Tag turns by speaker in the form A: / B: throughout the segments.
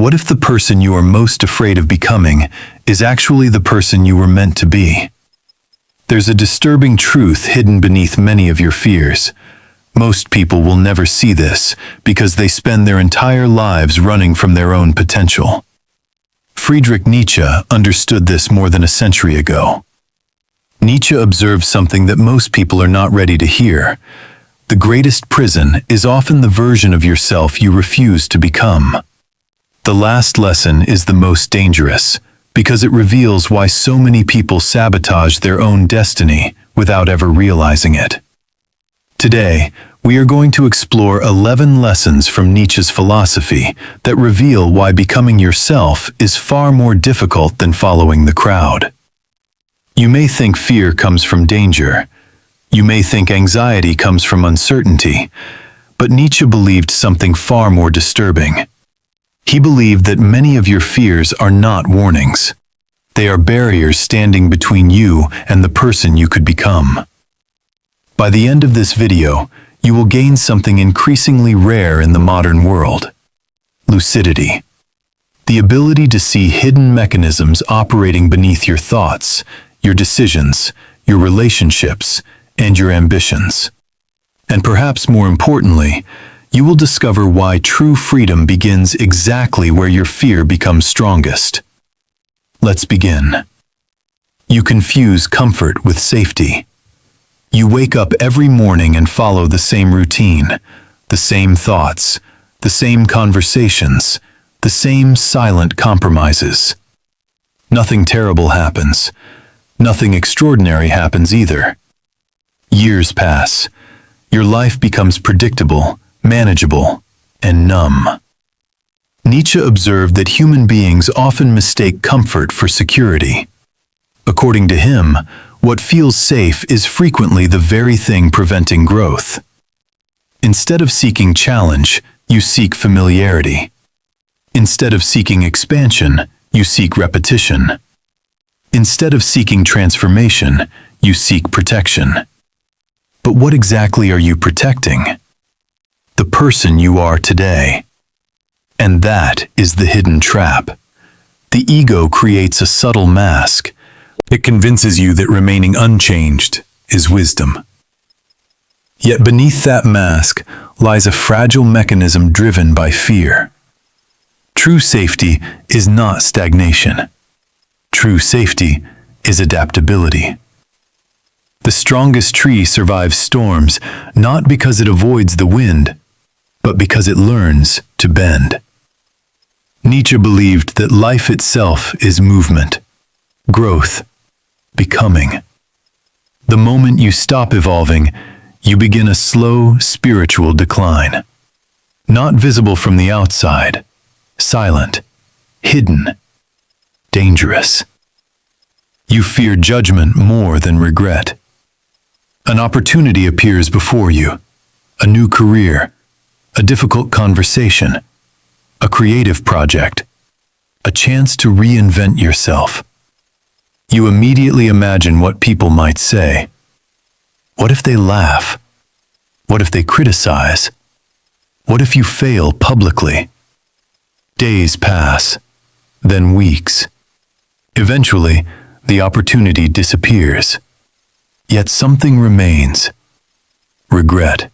A: What if the person you are most afraid of becoming is actually the person you were meant to be? There's a disturbing truth hidden beneath many of your fears. Most people will never see this because they spend their entire lives running from their own potential. Friedrich Nietzsche understood this more than a century ago. Nietzsche observed something that most people are not ready to hear. The greatest prison is often the version of yourself you refuse to become. The last lesson is the most dangerous, because it reveals why so many people sabotage their own destiny without ever realizing it. Today, we are going to explore 11 lessons from Nietzsche's philosophy that reveal why becoming yourself is far more difficult than following the crowd. You may think fear comes from danger. You may think anxiety comes from uncertainty. But Nietzsche believed something far more disturbing. He believed that many of your fears are not warnings. They are barriers standing between you and the person you could become. By the end of this video, you will gain something increasingly rare in the modern world: lucidity. The ability to see hidden mechanisms operating beneath your thoughts, your decisions, your relationships, and your ambitions. And perhaps more importantly, you will discover why true freedom begins exactly where your fear becomes strongest. Let's begin. You confuse comfort with safety. You wake up every morning and follow the same routine, the same thoughts, the same conversations, the same silent compromises. Nothing terrible happens. Nothing extraordinary happens either. Years pass. Your life becomes predictable, manageable, and numb. Nietzsche observed that human beings often mistake comfort for security. According to him, what feels safe is frequently the very thing preventing growth. Instead of seeking challenge, you seek familiarity. Instead of seeking expansion, you seek repetition. Instead of seeking transformation, you seek protection. But what exactly are you protecting? The person you are today. And that is the hidden trap. The ego creates a subtle mask. It convinces you that remaining unchanged is wisdom. Yet beneath that mask lies a fragile mechanism driven by fear. True safety is not stagnation. True safety is adaptability. The strongest tree survives storms not because it avoids the wind, but because it learns to bend. Nietzsche believed that life itself is movement, growth, becoming. The moment you stop evolving, you begin a slow spiritual decline. Not visible from the outside, silent, hidden, dangerous. You fear judgment more than regret. An opportunity appears before you, a new career, a difficult conversation, a creative project, a chance to reinvent yourself. You immediately imagine what people might say. What if they laugh? What if they criticize? What if you fail publicly? Days pass, then weeks. Eventually, the opportunity disappears. Yet something remains: regret.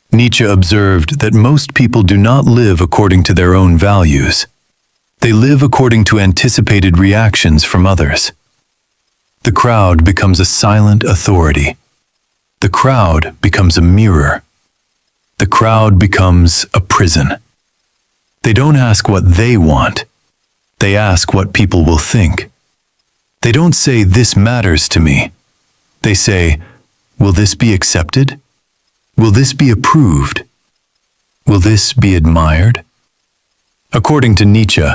A: Nietzsche observed that most people do not live according to their own values. They live according to anticipated reactions from others. The crowd becomes a silent authority. The crowd becomes a mirror. The crowd becomes a prison. They don't ask what they want. They ask what people will think. They don't say, "This matters to me." They say, "Will this be accepted? Will this be approved? Will this be admired?" According to Nietzsche,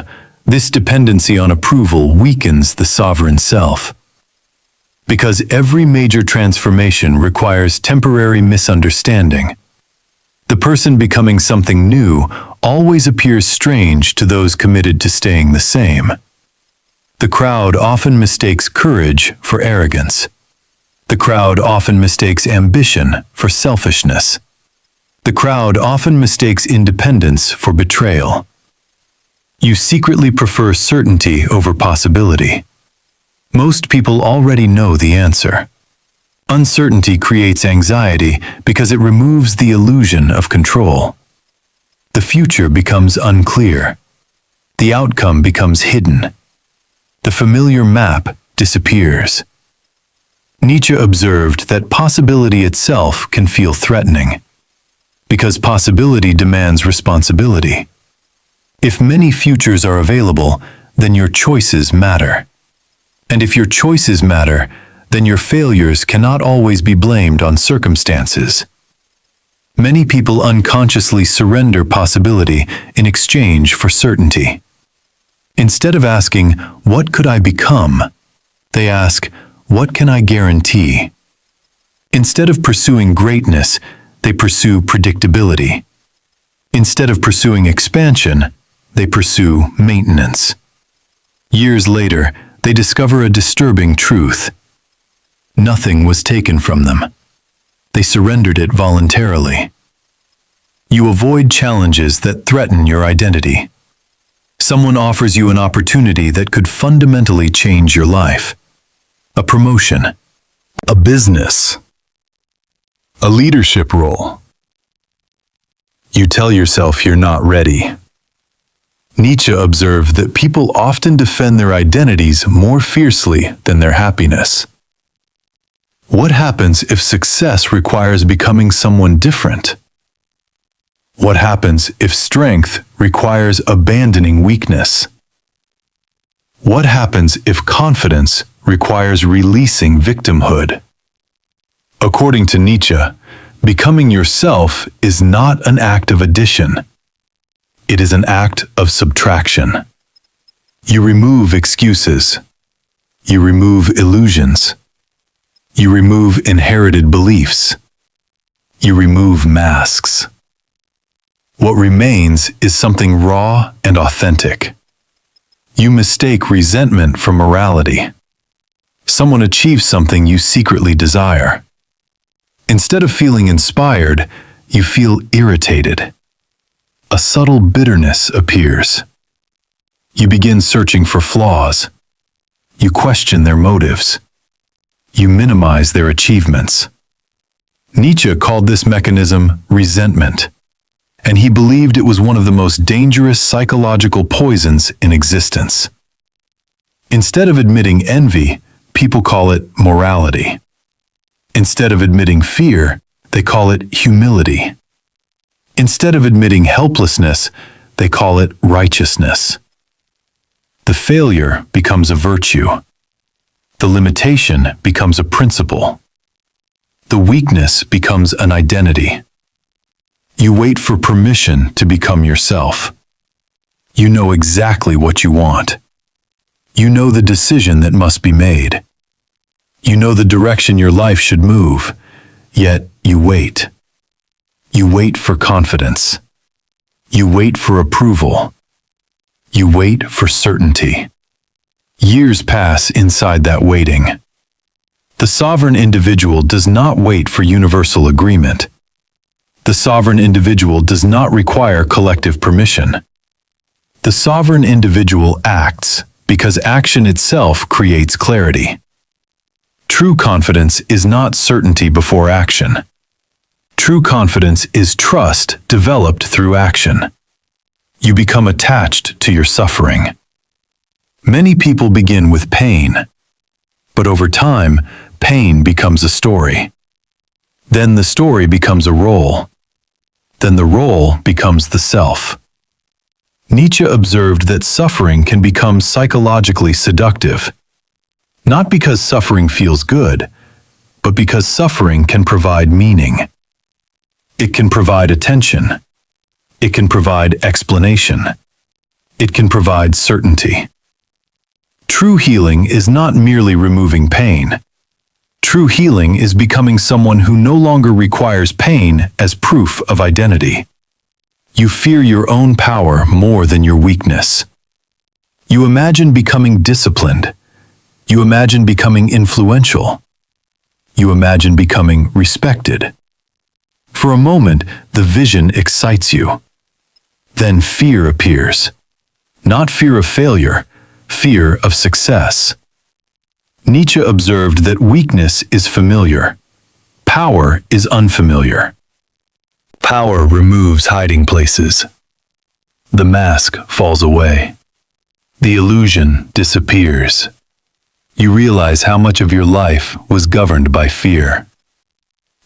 A: this dependency on approval weakens the sovereign self. Because every major transformation requires temporary misunderstanding. The person becoming something new always appears strange to those committed to staying the same. The crowd often mistakes courage for arrogance. The crowd often mistakes ambition for selfishness. The crowd often mistakes independence for betrayal. You secretly prefer certainty over possibility. Most people already know the answer. Uncertainty creates anxiety because it removes the illusion of control. The future becomes unclear. The outcome becomes hidden. The familiar map disappears. Nietzsche observed that possibility itself can feel threatening, because possibility demands responsibility. If many futures are available, then your choices matter. And if your choices matter, then your failures cannot always be blamed on circumstances. Many people unconsciously surrender possibility in exchange for certainty. Instead of asking, "What could I become?" they ask, "What can I guarantee?" Instead of pursuing greatness, they pursue predictability. Instead of pursuing expansion, they pursue maintenance. Years later, they discover a disturbing truth. Nothing was taken from them. They surrendered it voluntarily. You avoid challenges that threaten your identity. Someone offers you an opportunity that could fundamentally change your life. A promotion, a business, a leadership role. You tell yourself you're not ready. Nietzsche observed that people often defend their identities more fiercely than their happiness. What happens if success requires becoming someone different? What happens if strength requires abandoning weakness? What happens if confidence requires releasing victimhood? According to Nietzsche, becoming yourself is not an act of addition. It is an act of subtraction. You remove excuses. You remove illusions. You remove inherited beliefs. You remove masks. What remains is something raw and authentic. You mistake resentment for morality. Someone achieves something you secretly desire. Instead of feeling inspired, you feel irritated. A subtle bitterness appears. You begin searching for flaws. You question their motives. You minimize their achievements. Nietzsche called this mechanism resentment, and he believed it was one of the most dangerous psychological poisons in existence. Instead of admitting envy, people call it morality. Instead of admitting fear, they call it humility. Instead of admitting helplessness, they call it righteousness. The failure becomes a virtue. The limitation becomes a principle. The weakness becomes an identity. You wait for permission to become yourself. You know exactly what you want. You know the decision that must be made. You know the direction your life should move, yet you wait. You wait for confidence. You wait for approval. You wait for certainty. Years pass inside that waiting. The sovereign individual does not wait for universal agreement. The sovereign individual does not require collective permission. The sovereign individual acts because action itself creates clarity. True confidence is not certainty before action. True confidence is trust developed through action. You become attached to your suffering. Many people begin with pain, but over time, pain becomes a story. Then the story becomes a role. Then the role becomes the self. Nietzsche observed that suffering can become psychologically seductive, not because suffering feels good, but because suffering can provide meaning. It can provide attention. It can provide explanation. It can provide certainty. True healing is not merely removing pain. True healing is becoming someone who no longer requires pain as proof of identity. You fear your own power more than your weakness. You imagine becoming disciplined. You imagine becoming influential. You imagine becoming respected. For a moment, the vision excites you. Then fear appears. Not fear of failure, fear of success. Nietzsche observed that weakness is familiar. Power is unfamiliar. Power removes hiding places. The mask falls away. The illusion disappears. You realize how much of your life was governed by fear.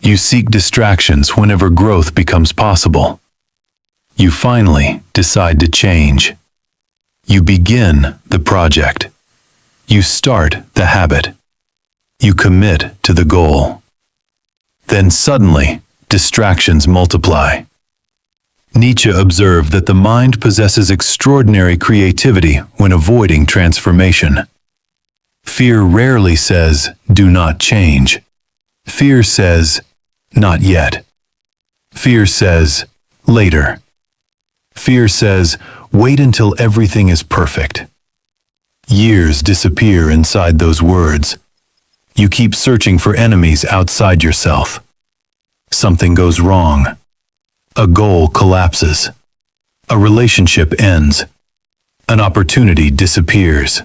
A: You seek distractions whenever growth becomes possible. You finally decide to change. You begin the project. You start the habit. You commit to the goal. Then suddenly, distractions multiply. Nietzsche observed that the mind possesses extraordinary creativity when avoiding transformation. Fear rarely says, "Do not change." Fear says, "Not yet." Fear says, "Later." Fear says, "Wait until everything is perfect." Years disappear inside those words. You keep searching for enemies outside yourself. Something goes wrong. A goal collapses. A relationship ends. An opportunity disappears.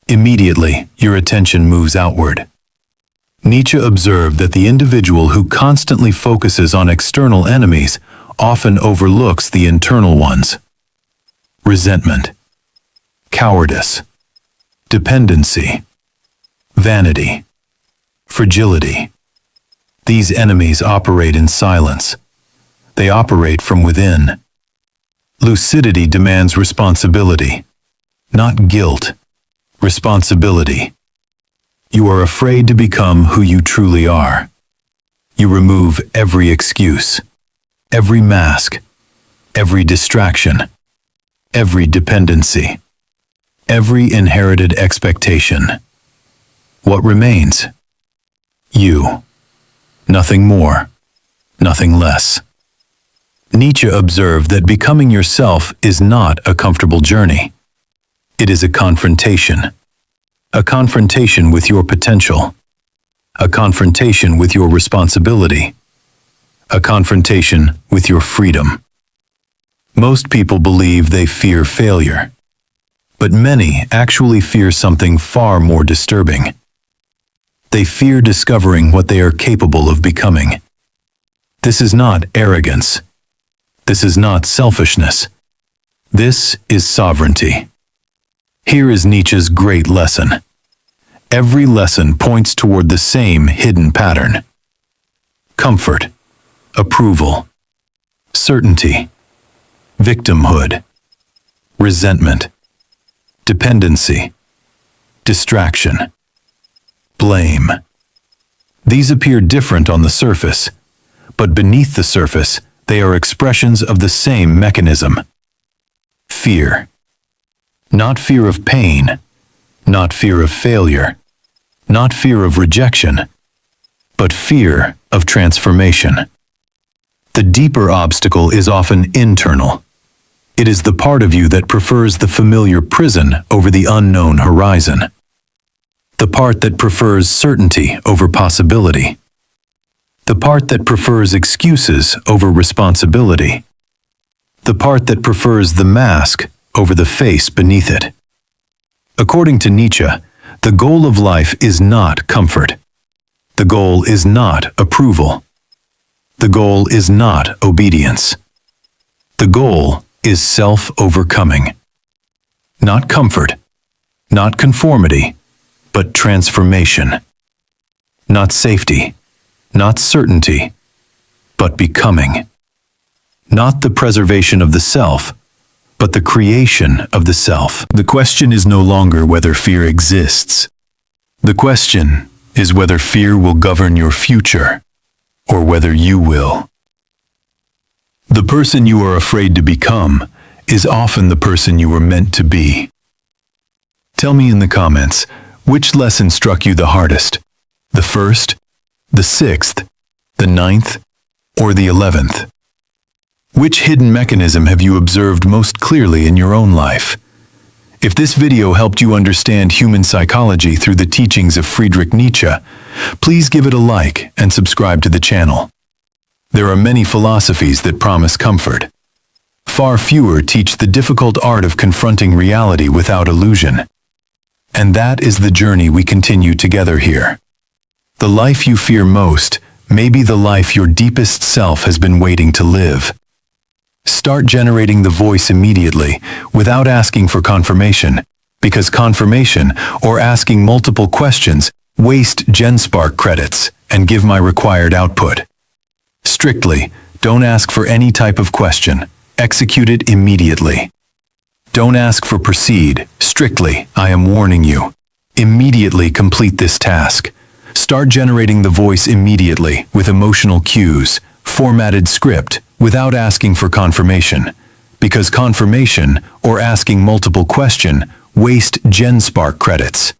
A: Immediately, your attention moves outward. Nietzsche observed that the individual who constantly focuses on external enemies often overlooks the internal ones. Resentment, cowardice, dependency, vanity, fragility. These enemies operate in silence. They operate from within. Lucidity demands responsibility, not guilt. Responsibility. You are afraid to become who you truly are. You remove every excuse, every mask, every distraction, every dependency, every inherited expectation. What remains? You. Nothing more, nothing less. Nietzsche observed that becoming yourself is not a comfortable journey. It is a confrontation. A confrontation with your potential. A confrontation with your responsibility. A confrontation with your freedom. Most people believe they fear failure. But many actually fear something far more disturbing. They fear discovering what they are capable of becoming. This is not arrogance. This is not selfishness. This is sovereignty. Here is Nietzsche's great lesson. Every lesson points toward the same hidden pattern. Comfort, approval, certainty, victimhood, resentment, dependency, distraction, blame. These appear different on the surface, but beneath the surface, they are expressions of the same mechanism. Fear. Not fear of pain, not fear of failure, not fear of rejection, but fear of transformation. The deeper obstacle is often internal. It is the part of you that prefers the familiar prison over the unknown horizon. The part that prefers certainty over possibility. The part that prefers excuses over responsibility. The part that prefers the mask over the face beneath it. According to Nietzsche, the goal of life is not comfort. The goal is not approval. The goal is not obedience. The goal is self-overcoming. Not comfort, not conformity, but transformation. Not safety, not certainty, but becoming. Not the preservation of the self, but the creation of the self. The question is no longer whether fear exists. The question is whether fear will govern your future, or whether you will. The person you are afraid to become is often the person you were meant to be. Tell me in the comments, which lesson struck you the hardest? The first, the sixth, the ninth, or the 11th? Which hidden mechanism have you observed most clearly in your own life? If this video helped you understand human psychology through the teachings of Friedrich Nietzsche, please give it a like and subscribe to the channel. There are many philosophies that promise comfort. Far fewer teach the difficult art of confronting reality without illusion. And that is the journey we continue together here. The life you fear most may be the life your deepest self has been waiting to live. Start generating the voice immediately, without asking for confirmation, because confirmation, or asking multiple questions, waste GenSpark credits and give my required output. Strictly, don't ask for any type of question. Execute it immediately. Don't ask for proceed. Strictly, I am warning you. Immediately complete this task. Start generating the voice immediately with emotional cues, formatted script, without asking for confirmation. Because confirmation, or asking multiple question, waste GenSpark credits.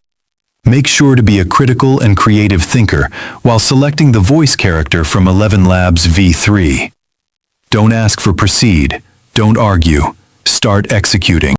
A: Make sure to be a critical and creative thinker while selecting the voice character from 11 Labs V3. Don't ask for proceed. Don't argue. Start executing.